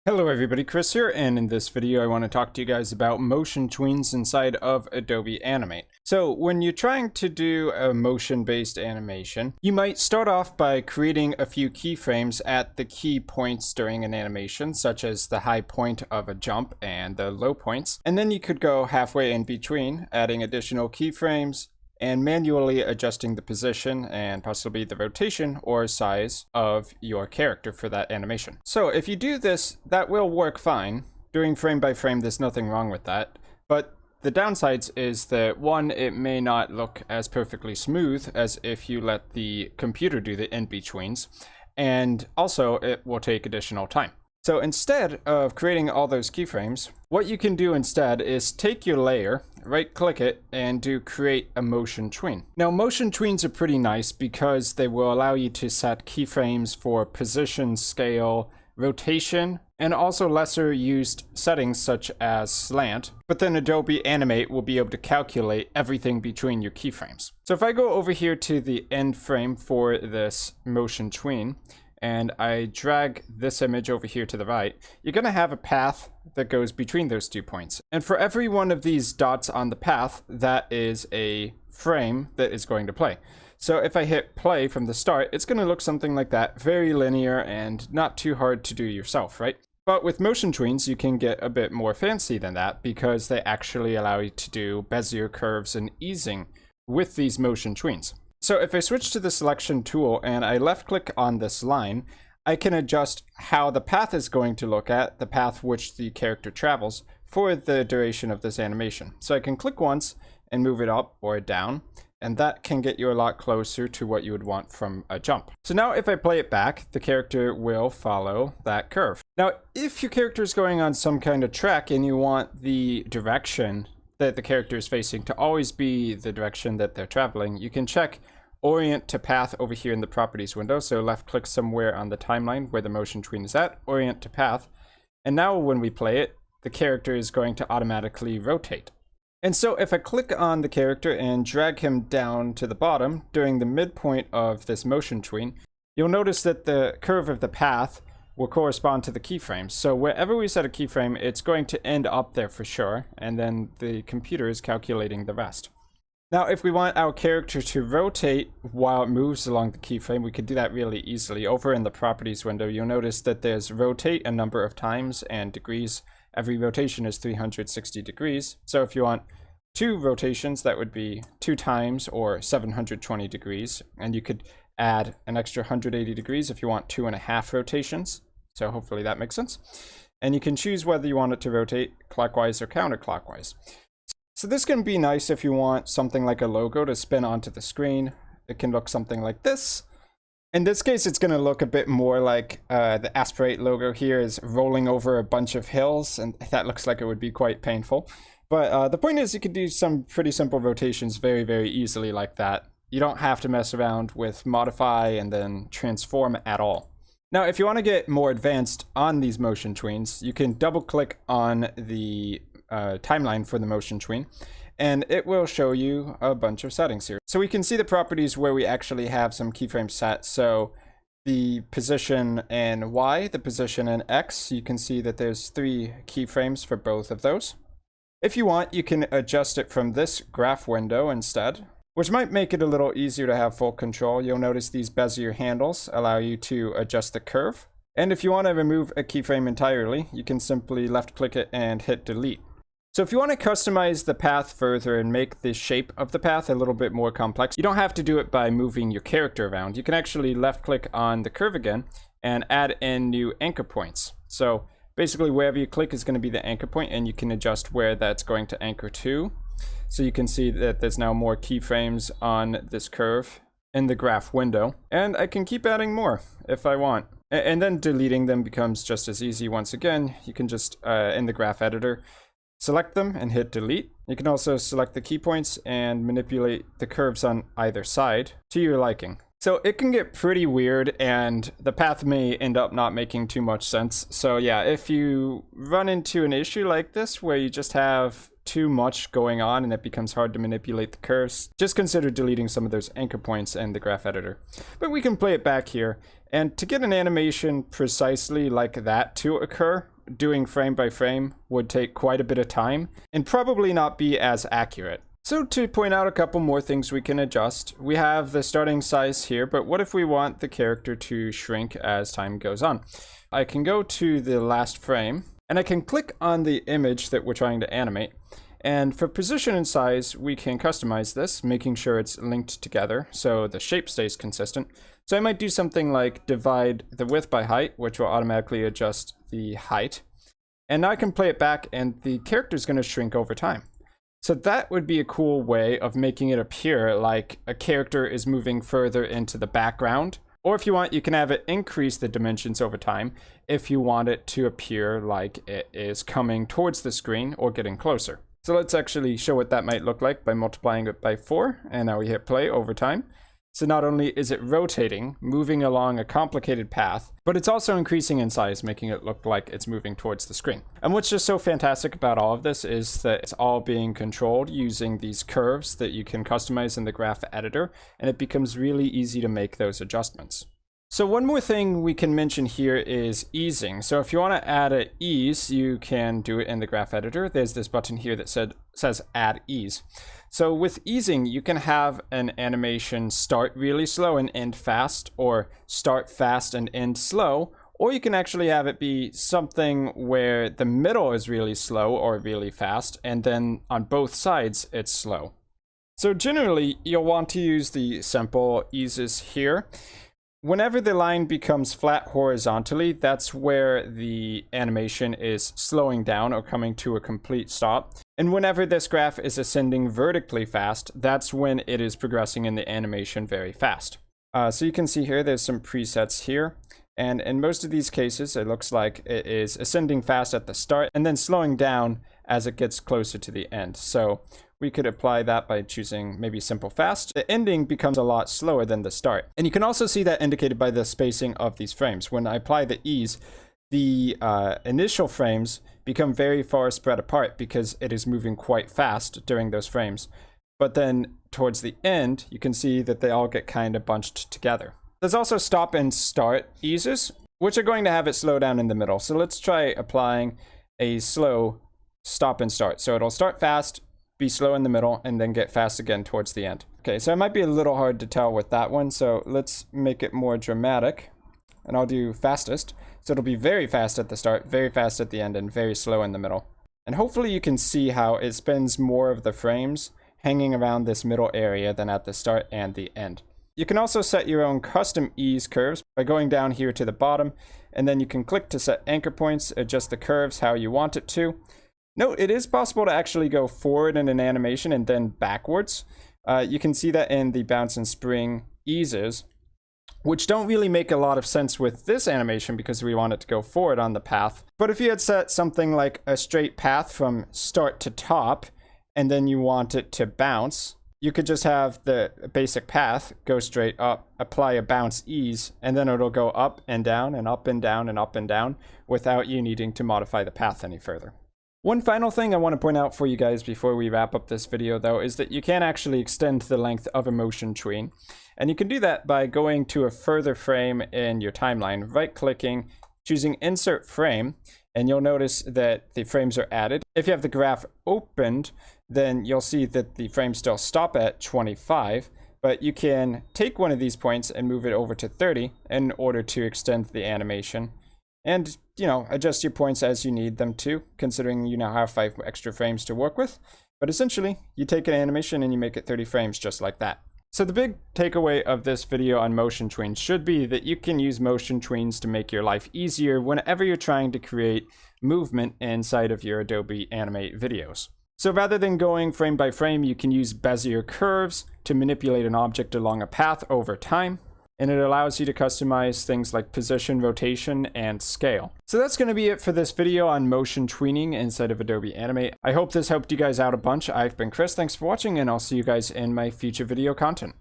Hello everybody, Chris here, and in this video I want to talk to you guys about motion tweens inside of Adobe Animate. So when you're trying to do a motion-based animation, you might start off by creating a few keyframes at the key points during an animation, such as the high point of a jump and the low points. And then you could go halfway in between, adding additional keyframes and manually adjusting the position and possibly the rotation or size of your character for that animation. So if you do this, that will work fine. Doing frame by frame, there's nothing wrong with that. But the downsides is that, one, it may not look as perfectly smooth as if you let the computer do the in-betweens, and also it will take additional time. So instead of creating all those keyframes, what you can do instead is take your layer, right-click it, and do create a motion tween. Now motion tweens are pretty nice because they will allow you to set keyframes for position, scale, rotation, and also lesser used settings such as slant. But then Adobe Animate will be able to calculate everything between your keyframes. So if I go over here to the end frame for this motion tween, and I drag this image over here to the right, you're going to have a path that goes between those 2 points. And for every one of these dots on the path, that is a frame that is going to play. So if I hit play from the start, it's going to look something like that, very linear and not too hard to do yourself, right? But with motion tweens, you can get a bit more fancy than that because they actually allow you to do Bezier curves and easing with these motion tweens. So if I switch to the selection tool and I left click on this line, I can adjust how the path is going to look at, the path which the character travels, for the duration of this animation. So I can click once and move it up or down, and that can get you a lot closer to what you would want from a jump. So now if I play it back, the character will follow that curve. Now if your character is going on some kind of track and you want the direction that the character is facing to always be the direction that they're traveling, you can check orient to path over here in the properties window. So left click somewhere on the timeline where the motion tween is at, orient to path. And now when we play it, the character is going to automatically rotate. And so if I click on the character and drag him down to the bottom during the midpoint of this motion tween, you'll notice that the curve of the path will correspond to the keyframes. So wherever we set a keyframe, it's going to end up there for sure, and then the computer is calculating the rest. Now if we want our character to rotate while it moves along the keyframe, we could do that really easily. Over in the properties window, you'll notice that there's rotate a number of times and degrees. Every rotation is 360 degrees. So if you want 2 rotations, that would be 2 times or 720 degrees, and you could add an extra 180 degrees if you want 2.5 rotations. So hopefully that makes sense. And you can choose whether you want it to rotate clockwise or counterclockwise. So this can be nice if you want something like a logo to spin onto the screen. It can look something like this. In this case, it's going to look a bit more like the Aspirate logo here is rolling over a bunch of hills, and that looks like it would be quite painful. But the point is you can do some pretty simple rotations very, very easily like that. You don't have to mess around with modify and then transform at all. Now, if you want to get more advanced on these motion tweens, you can double click on the timeline for the motion tween, and it will show you a bunch of settings here. So we can see the properties where we actually have some keyframes set. So the position in Y, the position in X, you can see that there's 3 keyframes for both of those. If you want, you can adjust it from this graph window instead, which might make it a little easier to have full control. You'll notice these Bezier handles allow you to adjust the curve. And if you want to remove a keyframe entirely, you can simply left click it and hit delete. So if you want to customize the path further and make the shape of the path a little bit more complex, you don't have to do it by moving your character around. You can actually left click on the curve again and add in new anchor points. So basically wherever you click is going to be the anchor point, and you can adjust where that's going to anchor to. So you can see that there's now more keyframes on this curve in the graph window, and I can keep adding more if I want. And then deleting them becomes just as easy. Once again, you can just, in the graph editor, select them and hit delete. You can also select the key points and manipulate the curves on either side to your liking. So it can get pretty weird, and the path may end up not making too much sense. So yeah, if you run into an issue like this where you just have too much going on and it becomes hard to manipulate the curves, just consider deleting some of those anchor points in the graph editor. But we can play it back here, and to get an animation precisely like that to occur, doing frame by frame would take quite a bit of time and probably not be as accurate. So to point out a couple more things we can adjust, we have the starting size here, but what if we want the character to shrink as time goes on? I can go to the last frame and I can click on the image that we're trying to animate. And for position and size, we can customize this, making sure it's linked together so the shape stays consistent. So I might do something like divide the width by height, which will automatically adjust the height. And now I can play it back and the character is going to shrink over time. So that would be a cool way of making it appear like a character is moving further into the background. Or if you want, you can have it increase the dimensions over time if you want it to appear like it is coming towards the screen or getting closer. So let's actually show what that might look like by multiplying it by 4. And now we hit play over time. So not only is it rotating, moving along a complicated path, but it's also increasing in size, making it look like it's moving towards the screen. And what's just so fantastic about all of this is that it's all being controlled using these curves that you can customize in the graph editor, and it becomes really easy to make those adjustments. So one more thing we can mention here is easing. So if you want to add an ease, you can do it in the graph editor. There's this button here that says add ease. So with easing, you can have an animation start really slow and end fast, or start fast and end slow, or you can actually have it be something where the middle is really slow or really fast, and then on both sides it's slow. So generally, you'll want to use the simple eases here. Whenever the line becomes flat horizontally, that's where the animation is slowing down or coming to a complete stop. And whenever this graph is ascending vertically fast, that's when it is progressing in the animation very fast. So you can see here, there's some presets here. And in most of these cases, it looks like it is ascending fast at the start and then slowing down as it gets closer to the end. So we could apply that by choosing maybe simple fast. The ending becomes a lot slower than the start. And you can also see that indicated by the spacing of these frames. When I apply the ease, the initial frames become very far spread apart because it is moving quite fast during those frames. But then towards the end, you can see that they all get kind of bunched together. There's also stop and start eases, which are going to have it slow down in the middle. So let's try applying a slow stop and start. So it'll start fast, be slow in the middle, and then get fast again towards the end. Okay, so it might be a little hard to tell with that one, so let's make it more dramatic. And I'll do fastest. So it'll be very fast at the start, very fast at the end, and very slow in the middle. And hopefully you can see how it spends more of the frames hanging around this middle area than at the start and the end. You can also set your own custom ease curves by going down here to the bottom, and then you can click to set anchor points, adjust the curves how you want it to. Note, it is possible to actually go forward in an animation and then backwards. You can see that in the bounce and spring eases, which don't really make a lot of sense with this animation because we want it to go forward on the path. But if you had set something like a straight path from start to top, and then you want it to bounce, you could just have the basic path go straight up, apply a bounce ease, and then it'll go up and down and up and down and up and down without you needing to modify the path any further. One final thing I want to point out for you guys before we wrap up this video, though, is that you can actually extend the length of a motion tween. And you can do that by going to a further frame in your timeline, right-clicking, choosing Insert Frame, and you'll notice that the frames are added. If you have the graph opened, then you'll see that the frames still stop at 25, but you can take one of these points and move it over to 30 in order to extend the animation. And, you know, adjust your points as you need them to, considering you now have 5 extra frames to work with. But essentially, you take an animation and you make it 30 frames just like that. So the big takeaway of this video on motion tweens should be that you can use motion tweens to make your life easier whenever you're trying to create movement inside of your Adobe Animate videos. So rather than going frame by frame, you can use Bezier curves to manipulate an object along a path over time. And it allows you to customize things like position, rotation, and scale. So that's going to be it for this video on motion tweening inside of Adobe Animate. I hope this helped you guys out a bunch. I've been Chris, thanks for watching, and I'll see you guys in my future video content.